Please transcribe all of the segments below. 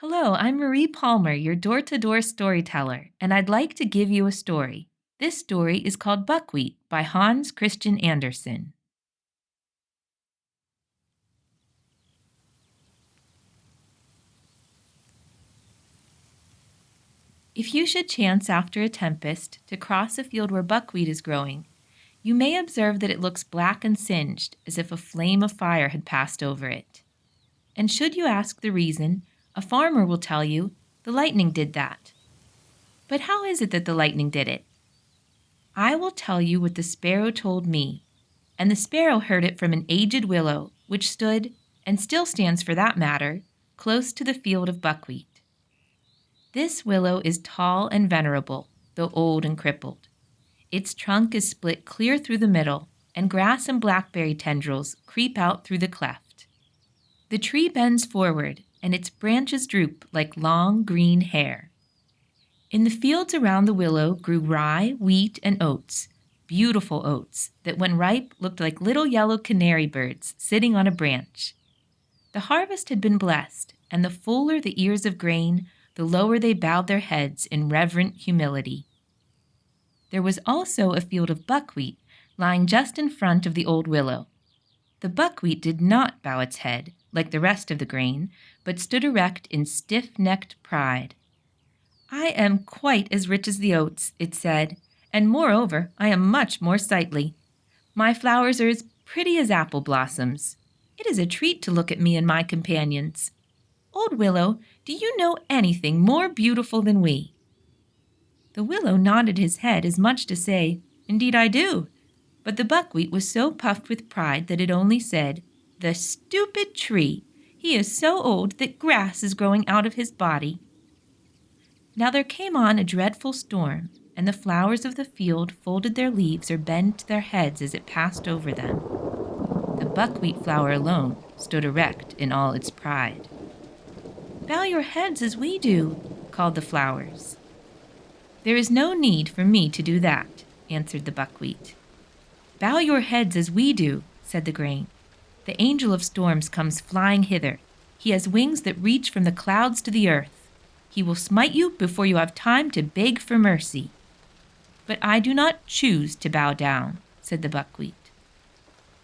Hello, I'm Marie Palmer, your door-to-door storyteller, and I'd like to give you a story. This story is called Buckwheat by Hans Christian Andersen. If you should chance after a tempest to cross a field where buckwheat is growing, you may observe that it looks black and singed, as if a flame of fire had passed over it. And should you ask the reason, a farmer will tell you, the lightning did that. But how is it that the lightning did it? I will tell you what the sparrow told me, and the sparrow heard it from an aged willow, which stood, and still stands for that matter, close to the field of buckwheat. This willow is tall and venerable, though old and crippled. Its trunk is split clear through the middle, and grass and blackberry tendrils creep out through the cleft. The tree bends forward, and its branches droop like long green hair. In the fields around the willow grew rye, wheat, and oats, beautiful oats that when ripe looked like little yellow canary birds sitting on a branch. The harvest had been blessed, and the fuller the ears of grain, the lower they bowed their heads in reverent humility. There was also a field of buckwheat lying just in front of the old willow. The buckwheat did not bow its head, like the rest of the grain, but stood erect in stiff-necked pride. "I am quite as rich as the oats," it said, "and moreover, I am much more sightly. My flowers are as pretty as apple blossoms. It is a treat to look at me and my companions. Old willow, do you know anything more beautiful than we?" The willow nodded his head as much to say, "Indeed I do," but the buckwheat was so puffed with pride that it only said, "The stupid tree! He is so old that grass is growing out of his body." Now there came on a dreadful storm, and the flowers of the field folded their leaves or bent their heads as it passed over them. The buckwheat flower alone stood erect in all its pride. "Bow your heads as we do," called the flowers. "There is no need for me to do that," answered the buckwheat. "Bow your heads as we do," said the grain. "The angel of storms comes flying hither. He has wings that reach from the clouds to the earth. He will smite you before you have time to beg for mercy." "But I do not choose to bow down," said the buckwheat.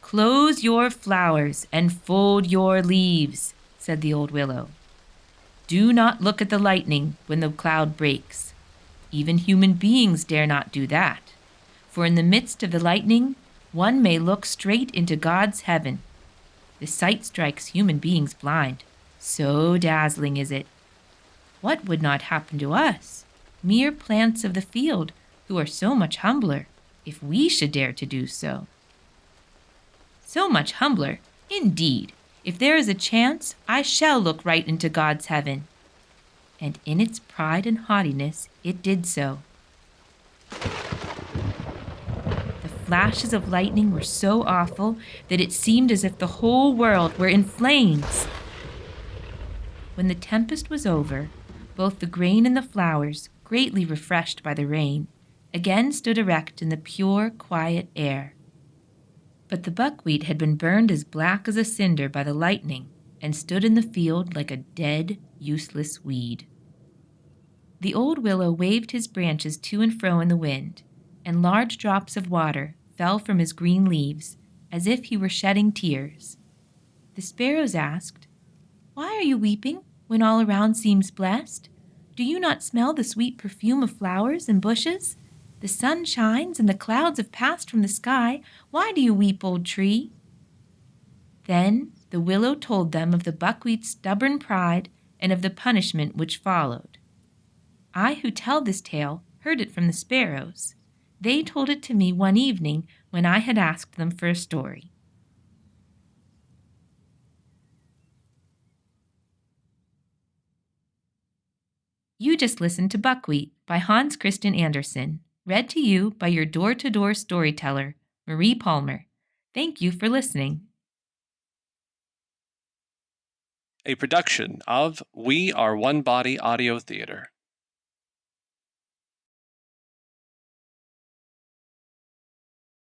"Close your flowers and fold your leaves," said the old willow. "Do not look at the lightning when the cloud breaks. Even human beings dare not do that, for in the midst of the lightning, one may look straight into God's heaven. The sight strikes human beings blind, so dazzling is it. What would not happen to us, mere plants of the field, who are so much humbler, if we should dare to do so?" "So much humbler? Indeed, if there is a chance, I shall look right into God's heaven." And in its pride and haughtiness, it did so. The flashes of lightning were so awful that it seemed as if the whole world were in flames. When the tempest was over, both the grain and the flowers, greatly refreshed by the rain, again stood erect in the pure, quiet air. But the buckwheat had been burned as black as a cinder by the lightning and stood in the field like a dead, useless weed. The old willow waved his branches to and fro in the wind, and large drops of water fell from his green leaves as if he were shedding tears. The sparrows asked, "Why are you weeping when all around seems blessed? Do you not smell the sweet perfume of flowers and bushes? The sun shines and the clouds have passed from the sky. Why do you weep, old tree?" Then the willow told them of the buckwheat's stubborn pride and of the punishment which followed. I who tell this tale heard it from the sparrows. They told it to me one evening when I had asked them for a story. You just listened to Buckwheat by Hans Christian Andersen, read to you by your door-to-door storyteller, Marie Palmer. Thank you for listening. A production of We Are One Body Audio Theater.